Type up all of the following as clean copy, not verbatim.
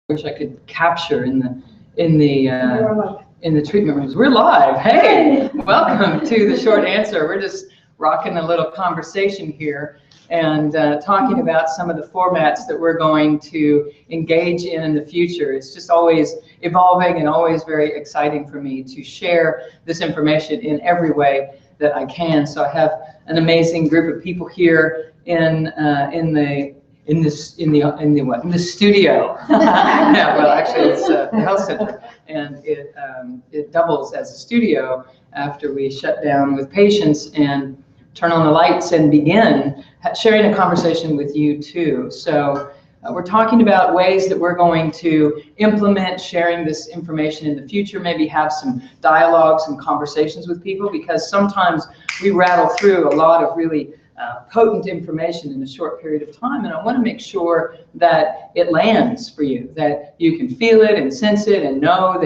wish I could capture in the treatment rooms. We're live. Hey, welcome to the short answer. We're just rocking a little conversation here and talking about some of the formats that we're going to engage in the future. It's just always evolving and always very exciting for me to share this information in every way that I can. So I have an amazing group of people here in the studio. Yeah, well, actually, it's the health center, and it doubles as a studio after we shut down with patients and turn on the lights and begin sharing a conversation with you too. So we're talking about ways that we're going to implement sharing this information in the future, maybe have some dialogues and conversations with people, because sometimes we rattle through a lot of really potent information in a short period of time, and I want to make sure that it lands for you, that you can feel it and sense it and know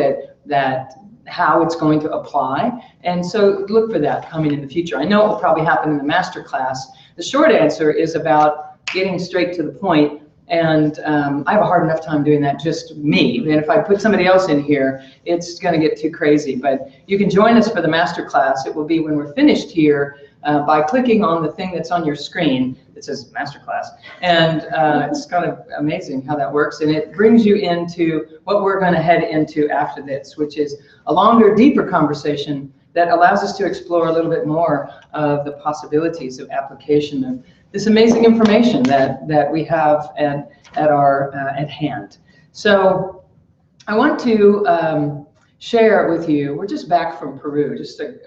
that how it's going to apply. And so look for that coming in the future. I know it will probably happen in the master class. The short answer is about getting straight to the point, and I have a hard enough time doing that, just me. And if I put somebody else in here, it's going to get too crazy. But you can join us for the master class. It will be when we're finished here by clicking on the thing that's on your screen that says masterclass. And it's kind of amazing how that works. And it brings you into what we're going to head into after this, which is a longer, deeper conversation that allows us to explore a little bit more of the possibilities of application of this amazing information that we have at hand. So I want to share with you, we're just back from Peru, just a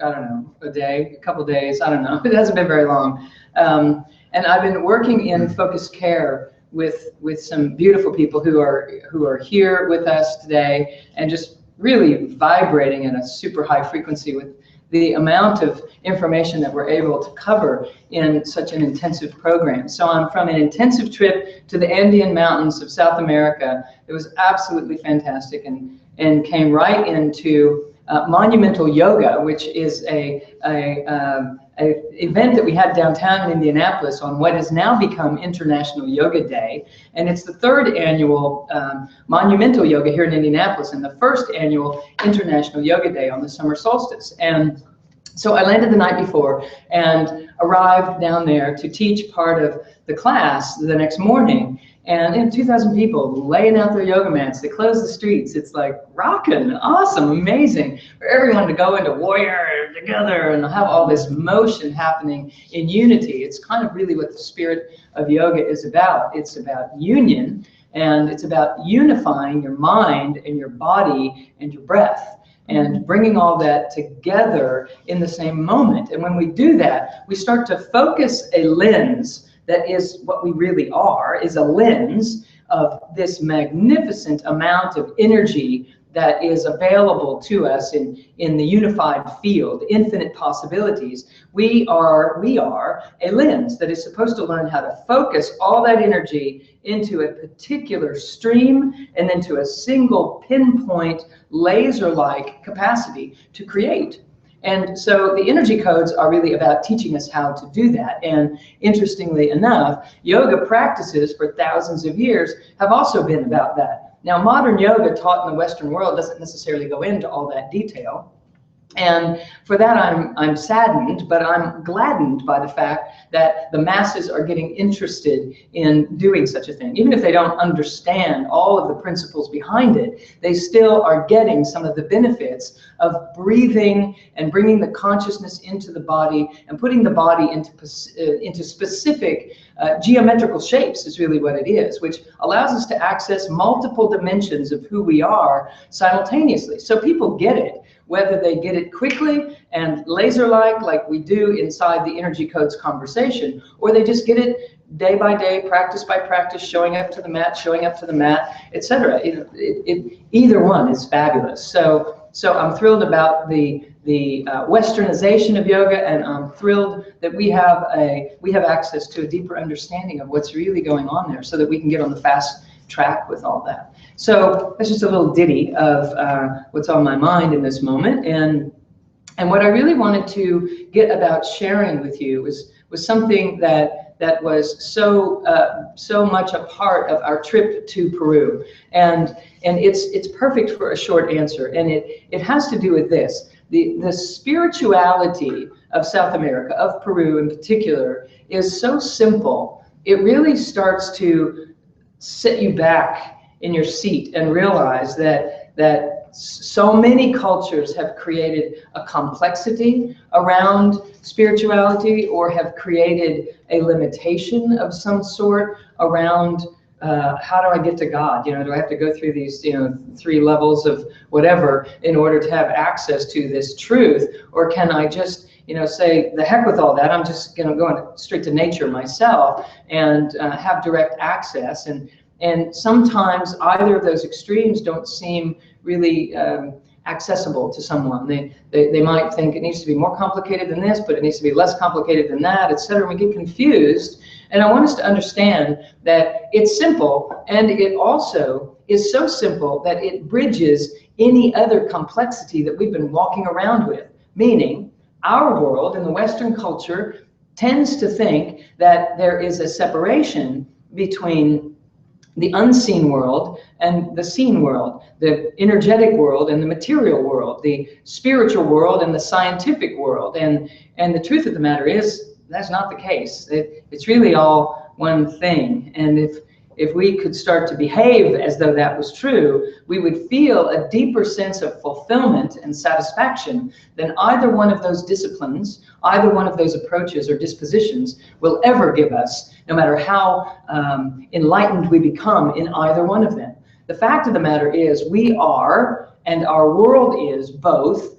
couple days, I don't know, it hasn't been very long. And I've been working in focused care with some beautiful people who are here with us today, and just really vibrating at a super high frequency with the amount of information that we're able to cover in such an intensive program. So I'm from an intensive trip to the Andean mountains of South America. It was absolutely fantastic, and came right into monumental yoga, which is a event that we had downtown in Indianapolis on what has now become International Yoga Day. And it's the third annual monumental yoga here in Indianapolis, and the first annual International Yoga Day on the summer solstice. And so I landed the night before and arrived down there to teach part of the class the next morning. And 2,000 people laying out their yoga mats. They closed the streets. It's like rocking, awesome, amazing for everyone to go into warrior together and have all this motion happening in unity. It's kind of really what the spirit of yoga is about. It's about union, and it's about unifying your mind and your body and your breath, and bringing all that together in the same moment. And when we do that, we start to focus a lens that is what we really are, is a lens of this magnificent amount of energy that is available to us in the unified field, infinite possibilities. We are a lens that is supposed to learn how to focus all that energy into a particular stream and then to a single pinpoint laser-like capacity to create. And so the energy codes are really about teaching us how to do that. And interestingly enough, yoga practices for thousands of years have also been about that. Now, modern yoga taught in the Western world doesn't necessarily go into all that detail. And for that, I'm saddened, but I'm gladdened by the fact that the masses are getting interested in doing such a thing. Even if they don't understand all of the principles behind it, they still are getting some of the benefits of breathing and bringing the consciousness into the body and putting the body into specific geometrical shapes is really what it is, which allows us to access multiple dimensions of who we are simultaneously. So people get it, whether they get it quickly and laser-like, like we do inside the Energy Codes conversation, or they just get it day by day, practice by practice, showing up to the mat, etc. Either one is fabulous. So I'm thrilled about the westernization of yoga, and I'm thrilled that we have access to a deeper understanding of what's really going on there, so that we can get on the fast track with all that. So that's just a little ditty of what's on my mind in this moment, and what I really wanted to get about sharing with you was something that that was so much a part of our trip to Peru. And it's perfect for a short answer, and it has to do with this. The spirituality of South America, of Peru in particular, is so simple. It really starts to sit you back in your seat and realize that so many cultures have created a complexity around spirituality, or have created a limitation of some sort around how do I get to God? You know, do I have to go through these, 3 levels of whatever in order to have access to this truth? Or can I just, say, the heck with all that, I'm just go straight to nature myself and have direct access? And sometimes either of those extremes don't seem really accessible to someone. They might think it needs to be more complicated than this, but it needs to be less complicated than that, etc. We get confused. And I want us to understand that it's simple, and it also is so simple that it bridges any other complexity that we've been walking around with. Meaning, our world in the Western culture tends to think that there is a separation between the unseen world and the seen world, the energetic world and the material world, the spiritual world and the scientific world. And the truth of the matter is, that's not the case. It's really all one thing. And if we could start to behave as though that was true, we would feel a deeper sense of fulfillment and satisfaction than either one of those disciplines, either one of those approaches or dispositions will ever give us, no matter how enlightened we become in either one of them. The fact of the matter is, we are, and our world is, both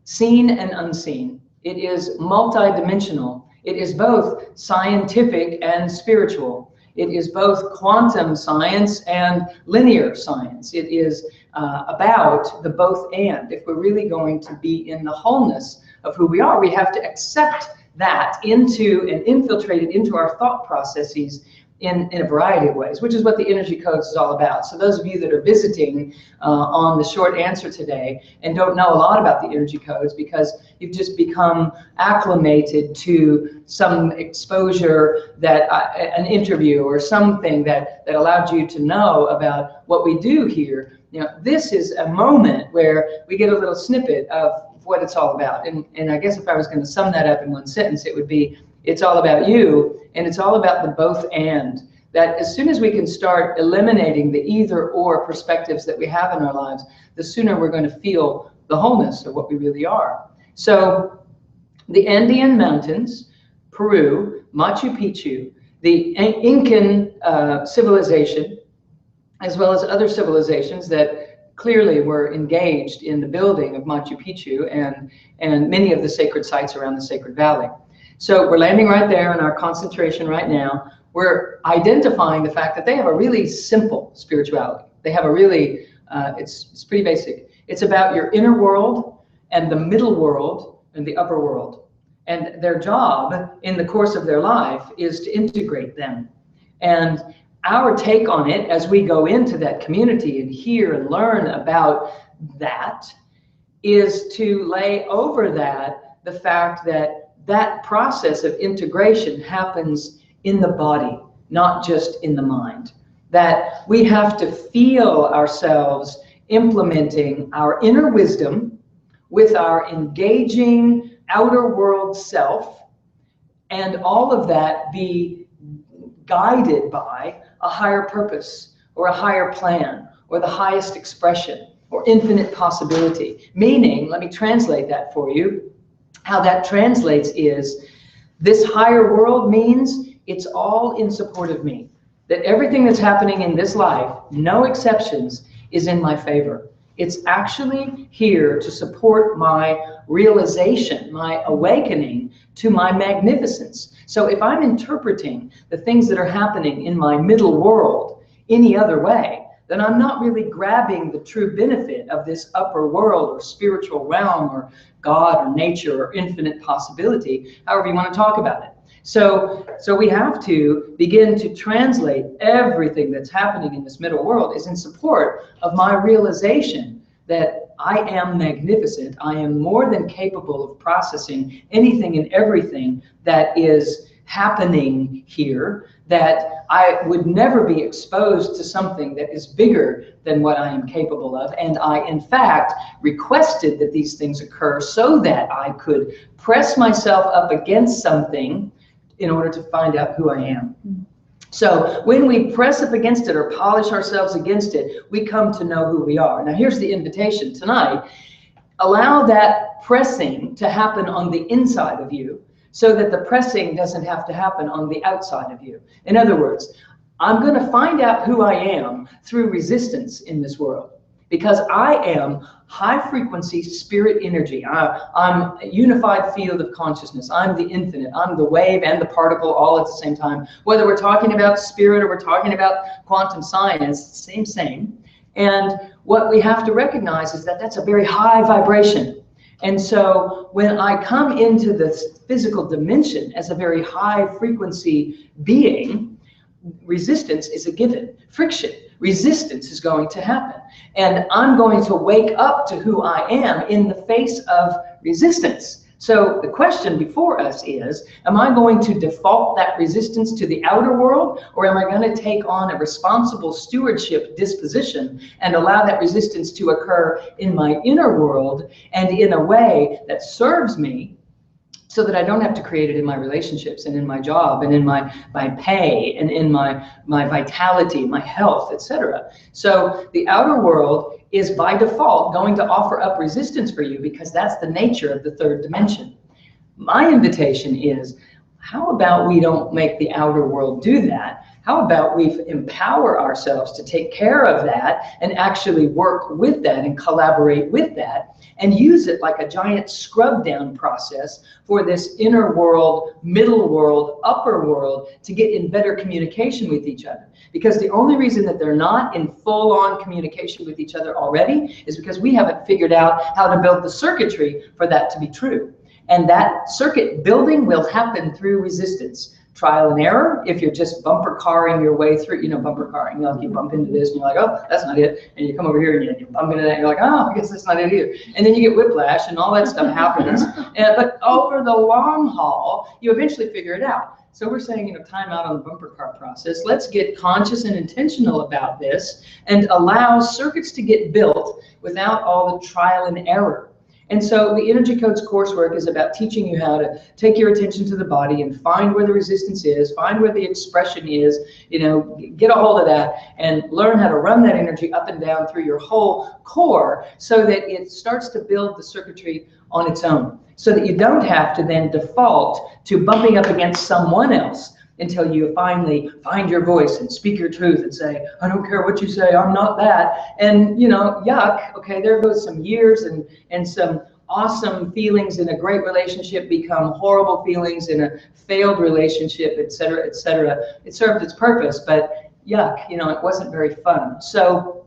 seen and unseen. It is multidimensional. It is both scientific and spiritual. It is both quantum science and linear science. It is about the both and. If we're really going to be in the wholeness of who we are, we have to accept that into and infiltrate it into our thought processes in a variety of ways, which is what the energy codes is all about. So those of you that are visiting on the short answer today and don't know a lot about the energy codes because you've just become acclimated to some exposure, that an interview or something that allowed you to know about what we do here, this is a moment where we get a little snippet of what it's all about. And I guess if I was going to sum that up in one sentence, it would be, it's all about you, and it's all about the both and. That as soon as we can start eliminating the either or perspectives that we have in our lives, the sooner we're going to feel the wholeness of what we really are. So the Andean Mountains, Peru, Machu Picchu, the Incan civilization, as well as other civilizations that clearly were engaged in the building of Machu Picchu and many of the sacred sites around the Sacred Valley. So we're landing right there in our concentration right now. We're identifying the fact that they have a really simple spirituality. They have a really, it's pretty basic. It's about your inner world and the middle world and the upper world. And their job in the course of their life is to integrate them. And our take on it as we go into that community and hear and learn about that is to lay over that the fact that that process of integration happens in the body, not just in the mind. That we have to feel ourselves implementing our inner wisdom with our engaging outer world self, and all of that be guided by a higher purpose or a higher plan or the highest expression or infinite possibility. Meaning, let me translate that for you. How that translates is, this higher world means it's all in support of me. That everything that's happening in this life, no exceptions, is in my favor. It's actually here to support my realization, my awakening to my magnificence. So if I'm interpreting the things that are happening in my middle world any other way, then I'm not really grabbing the true benefit of this upper world or spiritual realm or God or nature or infinite possibility, however you want to talk about it. So we have to begin to translate everything that's happening in this middle world is in support of my realization that I am magnificent. I am more than capable of processing anything and everything that is happening here, that I would never be exposed to something that is bigger than what I am capable of. And I, in fact, requested that these things occur so that I could press myself up against something in order to find out who I am. So when we press up against it or polish ourselves against it, we come to know who we are. Now, here's the invitation tonight. Allow that pressing to happen on the inside of you, so that the pressing doesn't have to happen on the outside of you. In other words, I'm going to find out who I am through resistance in this world, because I am high frequency spirit energy. I'm a unified field of consciousness. I'm the infinite. I'm the wave and the particle all at the same time. Whether we're talking about spirit or we're talking about quantum science, same. And what we have to recognize is that that's a very high vibration. And so when I come into this physical dimension as a very high frequency being, resistance is a given. Friction, resistance is going to happen. And I'm going to wake up to who I am in the face of resistance. So the question before us is, am I going to default that resistance to the outer world, or am I going to take on a responsible stewardship disposition and allow that resistance to occur in my inner world and in a way that serves me, so that I don't have to create it in my relationships and in my job and in my pay and in my vitality, my health, etc. So the outer world is by default going to offer up resistance for you, because that's the nature of the third dimension. My invitation is, how about we don't make the outer world do that? How about we empower ourselves to take care of that and actually work with that and collaborate with that, and use it like a giant scrub down process for this inner world, middle world, upper world to get in better communication with each other. Because the only reason that they're not in full-on communication with each other already is because we haven't figured out how to build the circuitry for that to be true. And that circuit building will happen through resistance. Trial and error, if you're just bumper carring your way through, bumper carring, you bump into this and you're like, oh, that's not it. And you come over here and you bump into that and you're like, oh, I guess that's not it either. And then you get whiplash and all that stuff happens. But over the long haul, you eventually figure it out. So we're saying, time out on the bumper car process. Let's get conscious and intentional about this and allow circuits to get built without all the trial and error. And so the Energy Codes coursework is about teaching you how to take your attention to the body and find where the resistance is, find where the expression is, get a hold of that and learn how to run that energy up and down through your whole core, so that it starts to build the circuitry on its own, so that you don't have to then default to bumping up against someone else until you finally find your voice and speak your truth and say, I don't care what you say, I'm not that. And, yuck, okay, there goes some years and some awesome feelings in a great relationship become horrible feelings in a failed relationship, et cetera, et cetera. It served its purpose, but yuck, it wasn't very fun. So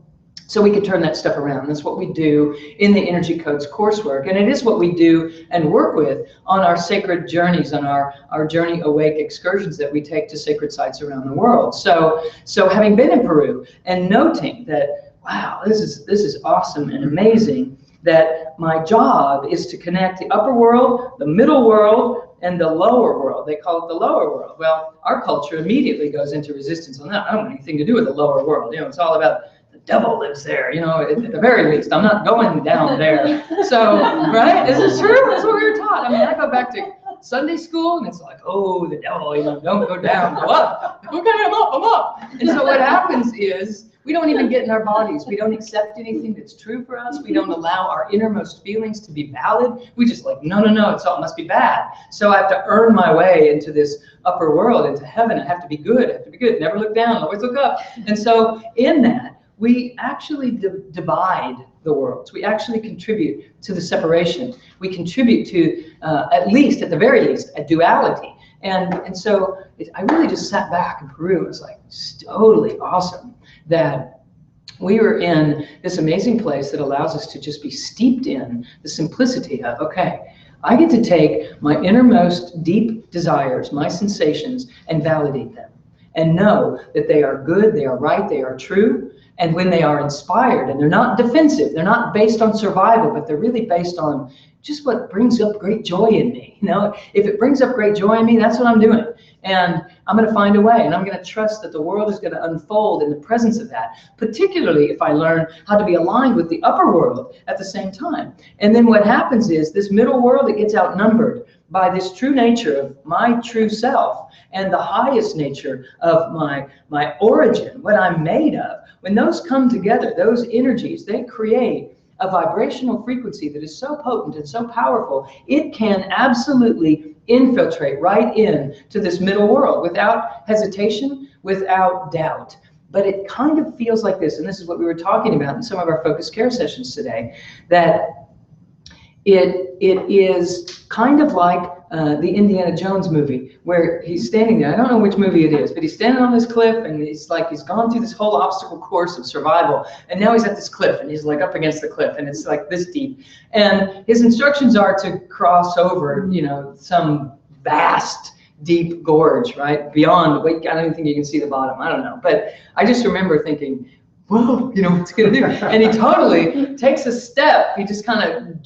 we could turn that stuff around. That's what we do in the Energy Codes coursework. And it is what we do and work with on our sacred journeys, on our Journey Awake excursions that we take to sacred sites around the world. So having been in Peru and noting that, wow, this is awesome and amazing, that my job is to connect the upper world, the middle world, and the lower world. They call it the lower world. Well, our culture immediately goes into resistance on that. I don't want anything to do with the lower world. It's all about devil lives there, at the very least. I'm not going down there. So, right? Is this true? That's what we were taught. I go back to Sunday school and it's like, oh, the devil, don't go down, go up. Okay, I'm up. And so what happens is we don't even get in our bodies. We don't accept anything that's true for us. We don't allow our innermost feelings to be valid. We just like, no, it must be bad. So I have to earn my way into this upper world, into heaven. I have to be good. Never look down, always look up. And so in that, we actually divide the worlds. We actually contribute to the separation. We contribute to, at the very least, a duality. And so I really just sat back in Peru. It was like totally awesome that we were in this amazing place that allows us to just be steeped in the simplicity of, okay, I get to take my innermost deep desires, my sensations, and validate them. and know that they are good, they are right, they are true. And when they are inspired, and they're not defensive, they're not based on survival, but they're really based on just what brings up great joy in me. If it brings up great joy in me, that's what I'm doing. And I'm going to find a way, and I'm going to trust that the world is going to unfold in the presence of that, particularly if I learn how to be aligned with the upper world at the same time. And then what happens is this middle world, it gets outnumbered by this true nature of my true self and the highest nature of my origin, what I'm made of. When those come together, those energies, they create a vibrational frequency that is so potent and so powerful, it can absolutely infiltrate right in to this middle world without hesitation, without doubt. But it kind of feels like this, and this is what we were talking about in some of our focused care sessions today, that it is kind of like the Indiana Jones movie, where he's standing there. I don't know which movie it is, but he's standing on this cliff, and he's gone through this whole obstacle course of survival, and now he's at this cliff, and he's like up against the cliff, and it's like this deep. And his instructions are to cross over, some vast, deep gorge, right? Beyond, I don't even think you can see the bottom. I don't know. But I just remember thinking, whoa, what's he gonna do? And he totally takes a step. He just kind of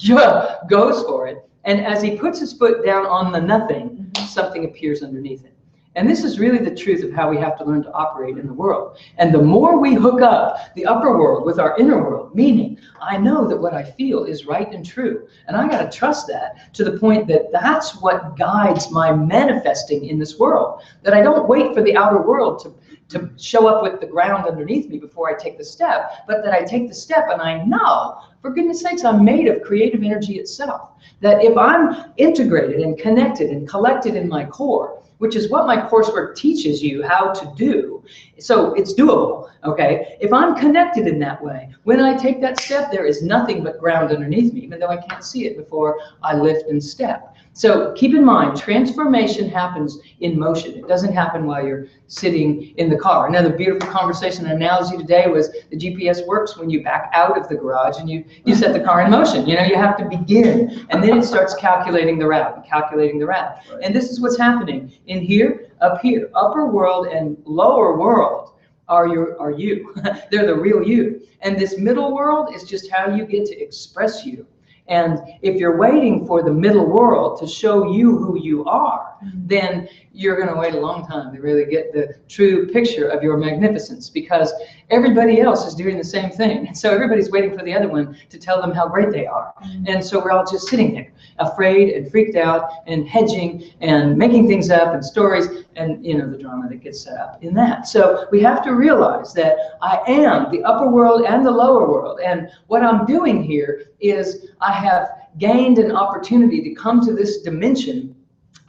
goes for it. And as he puts his foot down on the nothing, something appears underneath it. And this is really the truth of how we have to learn to operate in the world. And the more we hook up the upper world with our inner world, meaning I know that what I feel is right and true, and I got to trust that to the point that that's what guides my manifesting in this world, that I don't wait for the outer world to show up with the ground underneath me before I take the step, but that I take the step and I know, for goodness sakes, I'm made of creative energy itself. That if I'm integrated and connected and collected in my core, which is what my coursework teaches you how to do, so it's doable, okay? If I'm connected in that way, when I take that step, there is nothing but ground underneath me, even though I can't see it before I lift and step. So keep in mind, transformation happens in motion. It doesn't happen while you're sitting in the car. Another beautiful conversation and analogy today was the GPS works when you back out of the garage and you set the car in motion. You have to begin, and then it starts calculating the route and calculating the route. Right. And this is what's happening in here, up here. Upper world and lower world are you. They're the real you. And this middle world is just how you get to express you. And if you're waiting for the middle world to show you who you are, then you're going to wait a long time to really get the true picture of your magnificence, because everybody else is doing the same thing. And so everybody's waiting for the other one to tell them how great they are. And so we're all just sitting there, afraid and freaked out and hedging and making things up and stories and, the drama that gets set up in that. So we have to realize that I am the upper world and the lower world. And what I'm doing here is I have gained an opportunity to come to this dimension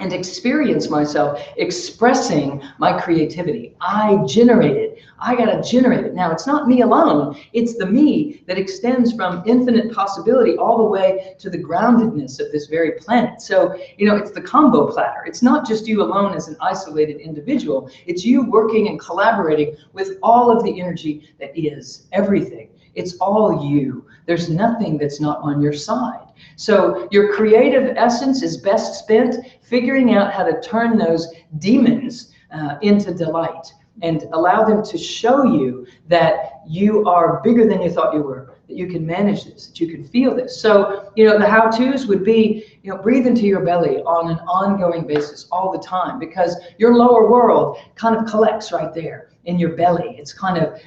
and experience myself expressing my creativity. I generate it. I got to generate it. Now, it's not me alone. It's the me that extends from infinite possibility all the way to the groundedness of this very planet. So, it's the combo platter. It's not just you alone as an isolated individual. It's you working and collaborating with all of the energy that is everything. It's all you. There's nothing that's not on your side. So your creative essence is best spent figuring out how to turn those demons into delight and allow them to show you that you are bigger than you thought you were, that you can manage this, that you can feel this. So, the how-tos would be, breathe into your belly on an ongoing basis all the time, because your lower world kind of collects right there in your belly. It's kind of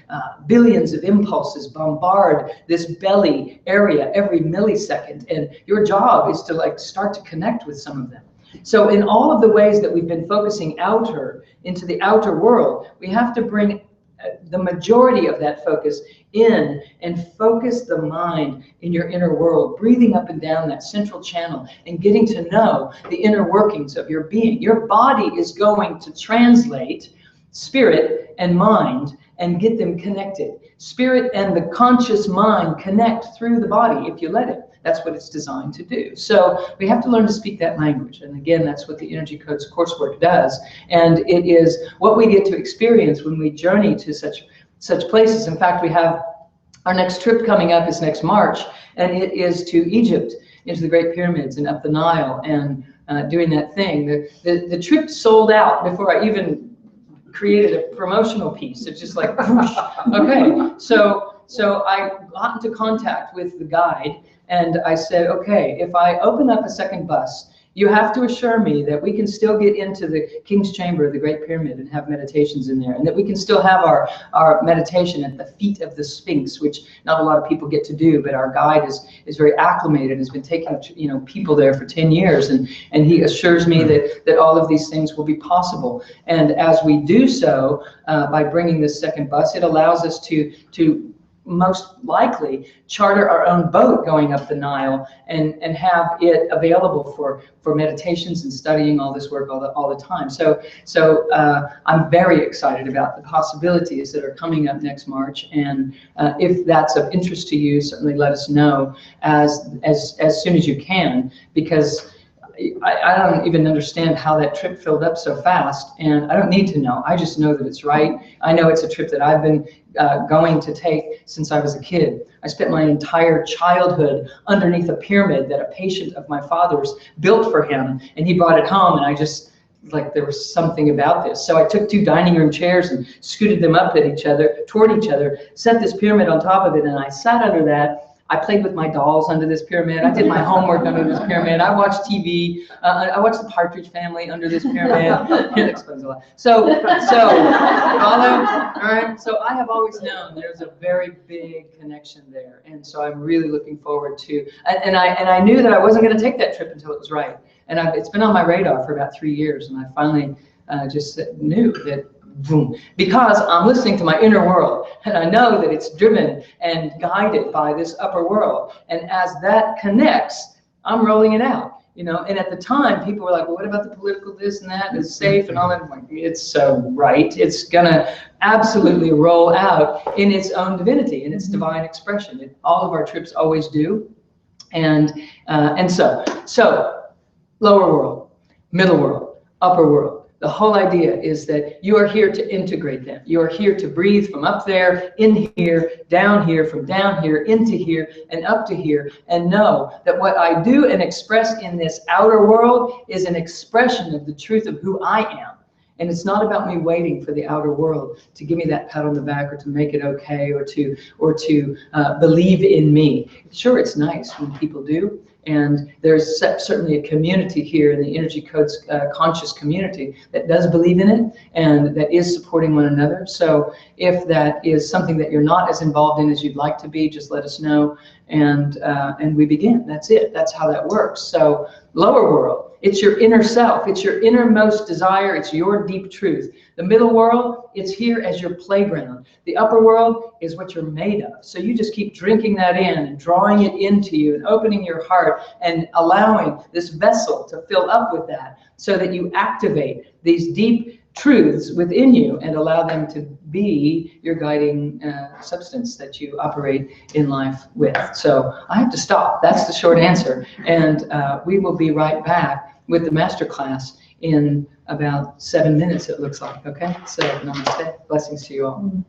billions of impulses bombard this belly area every millisecond, and your job is to start to connect with some of them. So in all of the ways that we've been focusing outer into the outer world, we have to bring the majority of that focus in and focus the mind in your inner world, breathing up and down that central channel and getting to know the inner workings of your being. Your body is going to translate spirit and mind and get them connected. Spirit and the conscious mind connect through the body if you let it. That's what it's designed to do. So we have to learn to speak that language. And again, that's what the Energy Codes coursework does. And it is what we get to experience when we journey to such places. In fact, we have our next trip coming up is next March, and it is to Egypt, into the Great Pyramids and up the Nile and doing that thing. The trip sold out before I even created a promotional piece. It's just like, whoosh. Okay, so I got into contact with the guide, and I said, okay, if I open up a second bus, you have to assure me that we can still get into the King's Chamber of the Great Pyramid and have meditations in there, and that we can still have our meditation at the feet of the Sphinx, which not a lot of people get to do, but our guide is very acclimated, has been taking people there for 10 years, and he assures me that all of these things will be possible. And as we do so, by bringing this second bus, it allows us to most likely charter our own boat going up the Nile and have it available for meditations and studying all this work all the time. So I'm very excited about the possibilities that are coming up next March, and if that's of interest to you, certainly let us know as soon as you can, because I don't even understand how that trip filled up so fast, and I don't need to know. I just know that it's right. I know it's a trip that I've been going to take since I was a kid. I spent my entire childhood underneath a pyramid that a patient of my father's built for him, and he brought it home, and I just, like, there was something about this. So I took 2 dining room chairs and scooted them up at toward each other, set this pyramid on top of it, and I sat under that. I played with my dolls under this pyramid. I did my homework under this pyramid. I watched TV. I watched the Partridge Family under this pyramid. It explains a lot. So follow, all right? So I have always known there's a very big connection there. And so I'm really looking forward to, and I knew that I wasn't going to take that trip until it was right. And it's been on my radar for about 3 years. And I finally just knew that, boom, because I'm listening to my inner world, and I know that it's driven and guided by this upper world. And as that connects, I'm rolling it out, And at the time, people were like, well, what about the political this and that? It's safe and all that. I'm like, it's so right. It's gonna absolutely roll out in its own divinity, in its divine expression. All of our trips always do. And so lower world, middle world, upper world. The whole idea is that you are here to integrate them. You are here to breathe from up there, in here, down here, from down here, into here, and up to here, and know that what I do and express in this outer world is an expression of the truth of who I am. And it's not about me waiting for the outer world to give me that pat on the back, or to make it okay, or to believe in me. Sure, it's nice when people do. And there's certainly a community here in the Energy Codes conscious community that does believe in it and that is supporting one another. So if that is something that you're not as involved in as you'd like to be, just let us know, and we begin. That's it. That's how that works. So lower world, it's your inner self. It's your innermost desire. It's your deep truth. The middle world, it's here as your playground. The upper world is what you're made of. So you just keep drinking that in and drawing it into you and opening your heart and allowing this vessel to fill up with that, so that you activate these deep truths within you and allow them to be your guiding substance that you operate in life with. So I have to stop. That's the short answer. And we will be right back with the masterclass in about 7 minutes, it looks like. Okay, so namaste. Blessings to you all.